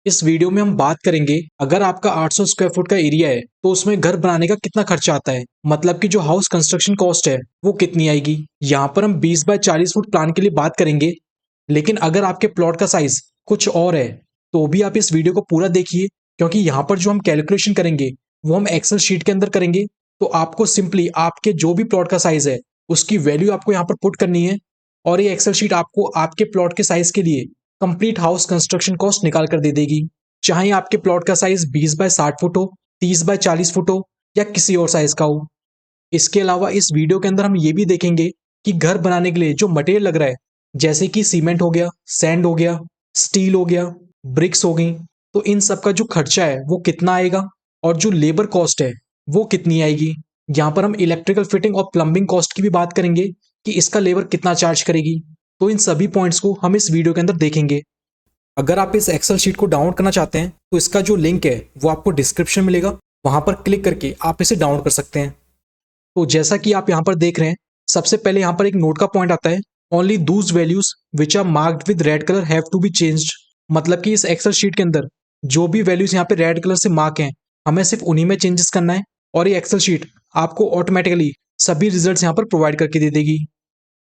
इस वीडियो में हम बात करेंगे अगर आपका 800 स्क्वायर फुट का एरिया है तो उसमें घर बनाने का कितना खर्चा आता है। मतलब कि जो हाउस कंस्ट्रक्शन कॉस्ट है वो कितनी आएगी। यहाँ पर हम 20 बाय 40 फुट प्लान के लिए बात करेंगे, लेकिन अगर आपके प्लॉट का साइज कुछ और है तो भी आप इस वीडियो को पूरा देखिए, क्योंकि यहाँ पर जो हम कैलकुलेशन करेंगे वो हम एक्सेल शीट के अंदर करेंगे। तो आपको सिंपली आपके जो भी प्लॉट का साइज है उसकी वैल्यू आपको यहाँ पर पुट करनी है, और ये एक्सेल शीट आपको आपके प्लॉट के साइज के लिए कंप्लीट हाउस कंस्ट्रक्शन कॉस्ट निकाल कर दे देगी। चाहे आपके प्लॉट का साइज 20 बाय 60 फुट हो, 30 बाय 40 फुट हो या किसी और साइज का हो। इसके अलावा इस वीडियो के अंदर हम ये भी देखेंगे कि घर बनाने के लिए जो मटेरियल लग रहा है, जैसे कि सीमेंट हो गया, सैंड हो गया, स्टील हो गया, ब्रिक्स हो गई, तो इन सब का जो खर्चा है वो कितना आएगा और जो लेबर कॉस्ट है वो कितनी आएगी। यहाँ पर हम इलेक्ट्रिकल फिटिंग और प्लम्बिंग कॉस्ट की भी बात करेंगे कि इसका लेबर कितना चार्ज करेगी। तो इन सभी पॉइंट्स को हम इस वीडियो के अंदर देखेंगे। अगर आप इस एक्सेल शीट को डाउनलोड करना चाहते हैं तो इसका जो लिंक है वो आपको डिस्क्रिप्शन में मिलेगा, वहां पर क्लिक करके आप इसे डाउनलोड कर सकते हैं। तो जैसा कि आप यहाँ पर देख रहे हैं, सबसे पहले यहाँ पर एक नोट का पॉइंट आता है, only those values which are marked with red colour have to be changed. मतलब कि इस एक्सेल शीट के अंदर जो भी वैल्यूज यहाँ पे रेड कलर से मार्क हैं, हमें सिर्फ उन्हीं में चेंजेस करना है, और ये एक्सेल शीट आपको ऑटोमेटिकली सभी रिजल्ट्स यहाँ पर प्रोवाइड करके दे देगी।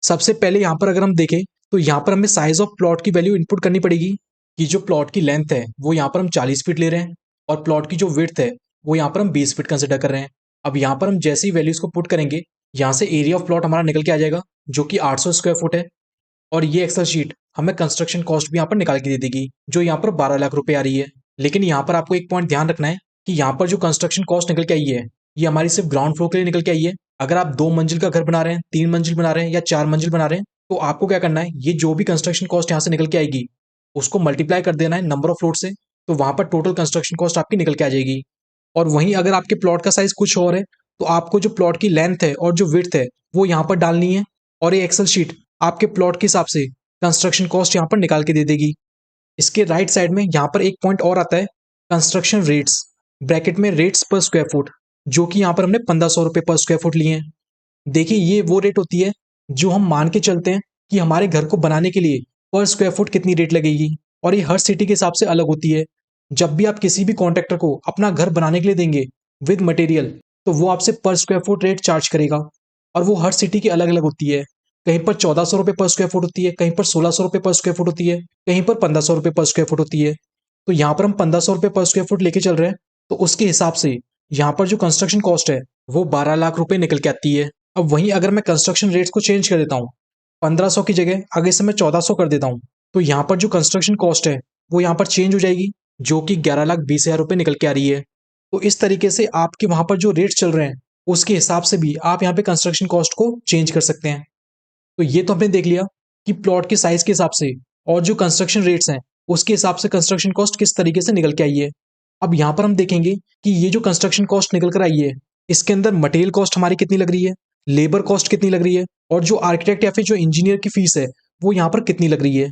सबसे पहले यहाँ पर अगर हम देखें तो यहाँ पर हमें साइज ऑफ प्लॉट की वैल्यू इनपुट करनी पड़ेगी कि जो प्लॉट की लेंथ है वो यहाँ पर हम 40 फीट ले रहे हैं, और प्लॉट की जो विड्थ है वो यहाँ पर हम 20 फीट कंसिडर कर रहे हैं। अब यहाँ पर हम जैसे ही वैल्यूज को पुट करेंगे, यहाँ से एरिया ऑफ प्लॉट हमारा निकल के आ जाएगा जो कि 800 स्क्वायर फुट है, और ये एक्सेल शीट हमें कंस्ट्रक्शन कॉस्ट भी यहाँ पर निकाल के दे देगी जो यहाँ पर 12 लाख रुपए आ रही है। लेकिन यहाँ पर आपको एक पॉइंट ध्यान रखना है कि यहाँ पर जो कंस्ट्रक्शन कॉस्ट निकल के आई है ये हमारी सिर्फ ग्राउंड फ्लोर के लिए निकल के आई है। अगर आप 2 मंजिल का घर बना रहे हैं, 3 मंजिल बना रहे हैं या 4 मंजिल बना रहे हैं, तो आपको क्या करना है, ये जो भी कंस्ट्रक्शन कॉस्ट यहाँ से निकल के आएगी उसको मल्टीप्लाई कर देना है नंबर ऑफ फ्लोर से, तो वहां पर टोटल कंस्ट्रक्शन कॉस्ट आपकी निकल के आ जाएगी। और वहीं अगर आपके प्लॉट का साइज कुछ और है तो आपको जो प्लॉट की लेंथ है और जो विड्थ है वो यहाँ पर डालनी है, और ये एक्सेल शीट आपके प्लॉट के हिसाब से कंस्ट्रक्शन कॉस्ट यहाँ पर निकाल के दे देगी। इसके राइट साइड में यहाँ पर एक पॉइंट और आता है, कंस्ट्रक्शन रेट्स, ब्रैकेट में रेट्स पर स्क्वायर फुट, जो कि यहाँ पर हमने 1500 रुपये पर स्क्वायर फुट लिए हैं। देखिए ये वो रेट होती है जो हम मान के चलते हैं कि हमारे घर को बनाने के लिए पर स्क्वायर फुट कितनी रेट लगेगी, और ये हर सिटी के हिसाब से अलग होती है। जब भी आप किसी भी कॉन्ट्रैक्टर को अपना घर बनाने के लिए देंगे विद मटेरियल, तो वो आपसे पर स्क्वायर फुट रेट चार्ज करेगा, और वो हर सिटी की अलग अलग होती है। कहीं पर 1400 रुपये पर स्क्वायर फुट होती है, कहीं पर 1600 रुपये पर स्क्वायर फुट होती है, कहीं पर 1500 रुपये पर स्क्वायर फुट होती है। तो यहाँ पर हम 1500 रुपये पर स्क्वायर फुट लेके चल रहे हैं, तो उसके हिसाब से यहाँ पर जो कंस्ट्रक्शन कॉस्ट है वो 12 लाख रुपए निकल के आती है। अब वहीं अगर मैं कंस्ट्रक्शन रेट्स को चेंज कर देता हूँ, 1500 की जगह अगर इसे मैं 1400 कर देता हूँ, तो यहाँ पर जो कंस्ट्रक्शन कॉस्ट है वो यहाँ पर चेंज हो जाएगी, जो कि 11,20,000 रुपये निकल के आ रही है। तो इस तरीके से आपके वहां पर जो रेट्स चल रहे हैं उसके हिसाब से भी आप यहाँ पे कंस्ट्रक्शन कॉस्ट को चेंज कर सकते हैं। तो ये तो हमने देख लिया कि प्लॉट के साइज के हिसाब से और जो कंस्ट्रक्शन रेट्स हैं उसके हिसाब से कंस्ट्रक्शन कॉस्ट किस तरीके से निकल के आई है। अब यहाँ पर हम देखेंगे कि ये जो कंस्ट्रक्शन कॉस्ट निकल कर आई है इसके अंदर मटेरियल कॉस्ट हमारी कितनी लग रही है, लेबर कॉस्ट कितनी लग रही है, और जो आर्किटेक्ट या फिर जो इंजीनियर की फीस है वो यहाँ पर कितनी लग रही है।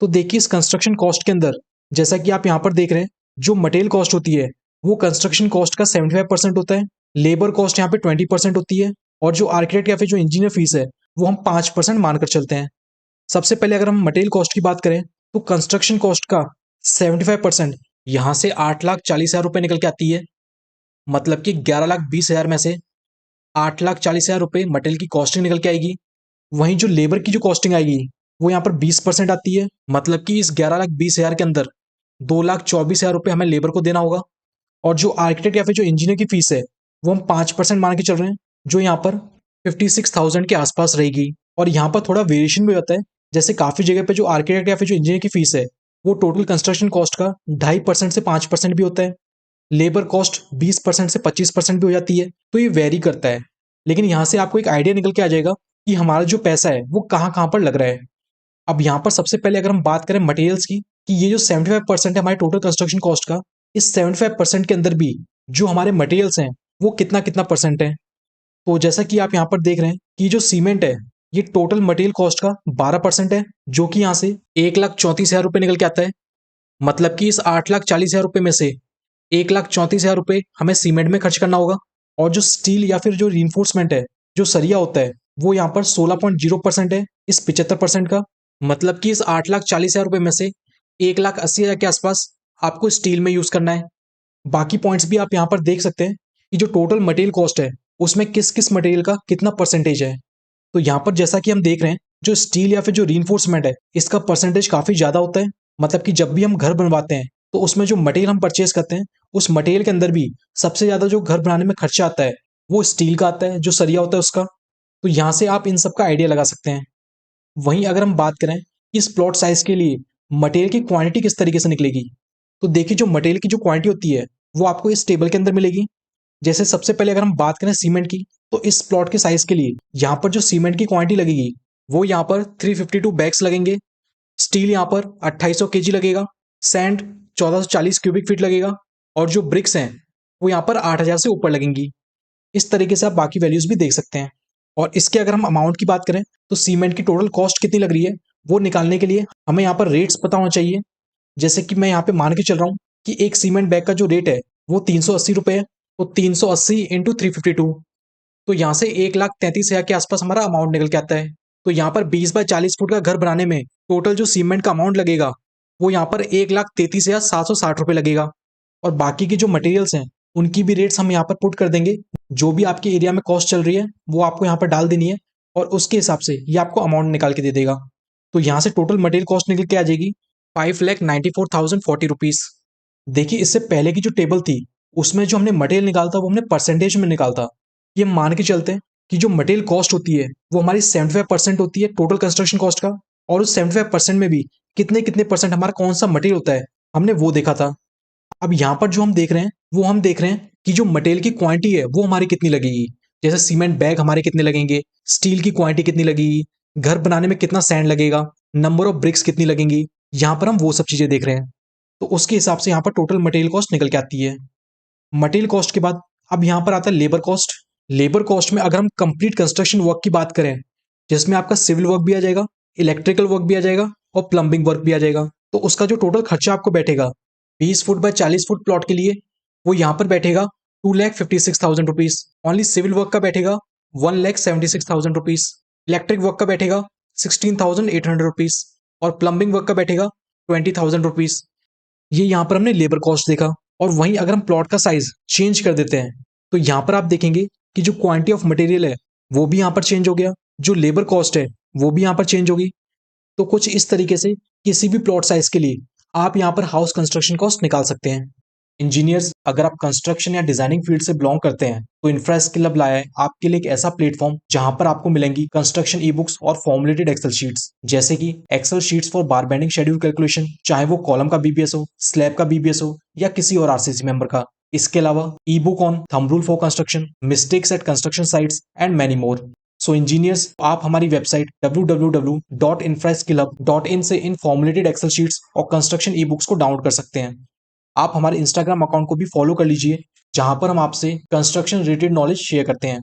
तो देखिए इस कंस्ट्रक्शन कॉस्ट के अंदर जैसा कि आप यहाँ पर देख रहे हैं, जो मटेरियल कॉस्ट होती है वो कंस्ट्रक्शन कॉस्ट का 75% होता है, लेबर कॉस्ट यहाँ पे 20% होती है, और जो आर्किटेक्ट या फिर जो इंजीनियर फीस है वो हम 5% मानकर चलते हैं। सबसे पहले अगर हम मटेरियल कॉस्ट की बात करें तो कंस्ट्रक्शन कॉस्ट का 75% यहाँ से 8,40,000 रुपये निकल के आती है। मतलब कि 11,20,000 में से 8,40,000 रुपये मटेरियल की कॉस्टिंग निकल के आएगी। वहीं जो लेबर की जो कॉस्टिंग आएगी वो यहाँ पर 20% आती है। मतलब कि इस 11,20,000 के अंदर 2,24,000 रुपये हमें लेबर को देना होगा, और जो आर्किटेक्ट या फिर जो इंजीनियर की फीस है वो हम 5% मान के चल रहे हैं, जो यहाँ पर 56,000 के आसपास रहेगी। और यहाँ पर थोड़ा वेरिएशन भी होता है, जैसे काफ़ी जगह पे जो आर्किटेक्ट या फिर जो इंजीनियर की फीस है वो टोटल कंस्ट्रक्शन कॉस्ट का 2.5% से 5% भी होता है, लेबर कॉस्ट 20% से 25% भी हो जाती है। तो ये वेरी करता है, लेकिन यहाँ से आपको एक आइडिया निकल के आ जाएगा कि हमारा जो पैसा है वो कहाँ कहाँ पर लग रहा है। अब यहाँ पर सबसे पहले अगर हम बात करें मटेरियल्स की, कि ये जो 75% है हमारे टोटल कंस्ट्रक्शन कॉस्ट का, इस 75% के अंदर भी जो हमारे मटेरियल्स हैं वो कितना कितना परसेंट है। तो जैसा कि आप यहाँ पर देख रहे हैं कि जो सीमेंट है ये टोटल मटेरियल कॉस्ट का 12% है, जो कि यहाँ से 1,34,000 रुपये निकल के आता है। मतलब कि इस 8,40,000 रुपये में से 1,34,000 रुपये हमें सीमेंट में खर्च करना होगा, और जो स्टील या फिर जो रीइंफोर्समेंट है, जो सरिया होता है, वो यहाँ पर 16.0% है इस 75% का। मतलब कि इस 8,40,000 रुपये में से 1,80,000 के आसपास आपको स्टील में यूज करना है। बाकी पॉइंट्स भी आप यहाँ पर देख सकते हैं कि जो टोटल मटेरियल कॉस्ट है उसमें किस किस मटेरियल का कितना परसेंटेज है। तो यहाँ पर जैसा कि हम देख रहे हैं, जो स्टील या फिर जो रीइंफोर्समेंट है इसका परसेंटेज काफी ज्यादा होता है। मतलब कि जब भी हम घर बनवाते हैं तो उसमें जो मटेरियल हम परचेज करते हैं उस मटेरियल के अंदर भी सबसे ज्यादा जो घर बनाने में खर्चा आता है वो स्टील का आता है, जो सरिया होता है उसका। तो यहाँ से आप इन सब का आइडिया लगा सकते हैं। वहीं अगर हम बात करें कि इस प्लॉट साइज के लिए मटेरियल की क्वांटिटी किस तरीके से निकलेगी, तो देखिए जो मटेरियल की जो क्वांटिटी होती है वो आपको इस टेबल के अंदर मिलेगी। जैसे सबसे पहले अगर हम बात करें सीमेंट की, तो इस प्लॉट के साइज के लिए यहाँ पर जो सीमेंट की क्वांटिटी लगेगी वो यहाँ पर 352 बैग्स लगेंगे। स्टील यहाँ पर 2800 केजी लगेगा। सैंड 1440 क्यूबिक फीट लगेगा। और जो ब्रिक्स हैं वो यहाँ पर 8000 से ऊपर लगेंगी। इस तरीके से आप बाकी वैल्यूज भी देख सकते हैं। और इसके अगर हम अमाउंट की बात करें तो सीमेंट की टोटल कॉस्ट कितनी लग रही है वो निकालने के लिए हमें यहाँ पर रेट्स पता होना चाहिए। जैसे कि मैं यहाँ पे मान के चल रहा हूँ कि एक सीमेंट बैग का जो रेट है वो 380 रुपये है। तो 380 इंटू 352, तो यहाँ से 1,33,000 के आसपास हमारा अमाउंट निकल के आता है। तो यहाँ पर 20 बाय 40 फुट का घर बनाने में टोटल जो सीमेंट का अमाउंट लगेगा वो यहाँ पर 1,33,760 रुपये लगेगा। और बाकी की जो मटेरियल्स हैं उनकी भी रेट्स हम यहाँ पर पुट कर देंगे। जो भी आपके एरिया में कॉस्ट चल रही है वो आपको यहाँ पर डाल देनी है और उसके हिसाब से ये आपको अमाउंट निकाल के दे देगा। तो यहाँ से टोटल मटेरियल कॉस्ट निकल के आ जाएगी 5,94,040 रुपीज। देखिए इससे पहले की जो टेबल थी उसमें जो हमने मटेरियल निकालता वो हमने परसेंटेज में निकालता। ये मान के चलते हैं कि जो मटेरियल कॉस्ट होती है वो हमारी 75% होती है टोटल कंस्ट्रक्शन कॉस्ट का। और उस 75% में भी कितने कितने परसेंट हमारा कौन सा मटेरियल होता है हमने वो देखा था। अब यहाँ पर जो हम देख रहे हैं वो हम देख रहे हैं कि जो मटेरियल की क्वांटिटी है वो हमारी कितनी लगेगी। जैसे सीमेंट बैग हमारे कितने लगेंगे, स्टील की क्वांटिटी कितनी लगेगी, घर बनाने में कितना सैंड लगेगा, नंबर ऑफ ब्रिक्स कितनी लगेंगी, यहाँ पर हम वो सब चीजें देख रहे हैं। तो उसके हिसाब से यहाँ पर टोटल मटेरियल कॉस्ट निकल के आती है। मटेरियल कॉस्ट के बाद अब यहाँ पर आता है लेबर कॉस्ट। लेबर कॉस्ट में अगर हम कंप्लीट कंस्ट्रक्शन वर्क की बात करें जिसमें आपका सिविल वर्क भी आ जाएगा, इलेक्ट्रिकल वर्क भी आ जाएगा और प्लम्बिंग वर्क भी आ जाएगा, तो उसका जो टोटल खर्चा आपको बैठेगा 20 फुट बाय 40 फुट प्लॉट के लिए वो यहाँ पर बैठेगा 2,56,000 रुपीज। ओनली सिविल वर्क का बैठेगा 1,76,000 रुपीज। इलेक्ट्रिक वर्क का बैठेगा 16,800 रुपीज। और प्लम्बिंग वर्क का बैठेगा 20,000 रुपीज। ये यहाँ पर हमने लेबर कॉस्ट देखा। और वहीं अगर हम प्लॉट का साइज चेंज कर देते हैं तो यहाँ पर आप देखेंगे कि जो क्वांटिटी ऑफ मटेरियल है वो भी यहाँ पर चेंज हो गया, जो लेबर कॉस्ट है वो भी यहाँ पर चेंज होगी। तो कुछ इस तरीके से किसी भी प्लॉट साइज के लिए आप यहाँ पर हाउस कंस्ट्रक्शन कॉस्ट निकाल सकते हैं। इंजीनियर्स, अगर आप कंस्ट्रक्शन या डिजाइनिंग फील्ड से बिलोंग करते हैं तो इंफ्रा स्किल अब लाया है आपके लिए एक ऐसा प्लेटफॉर्म जहां पर आपको मिलेंगी कंस्ट्रक्शन ई बुक्स और फॉर्मुलेटेड एक्सेल शीट्स, जैसे कि excel sheets for bar bending schedule calculation, चाहे वो कॉलम का बीबीएस हो, स्लैब का बीबीएस हो या किसी और आरसीसी मेंबर का। इसके अलावा e book on thumb rule for construction, mistakes at construction sites and many more. So engineers, आप हमारी वेबसाइट www.infraskillup.in से इन फॉर्मुलेटेड एक्सेल शीट्स और कंस्ट्रक्शन ई बुक्स को डाउनलोड कर सकते हैं। आप हमारे इंस्टाग्राम अकाउंट को भी फॉलो कर लीजिए जहां पर हम आपसे कंस्ट्रक्शन रिलेटेड नॉलेज शेयर करते हैं।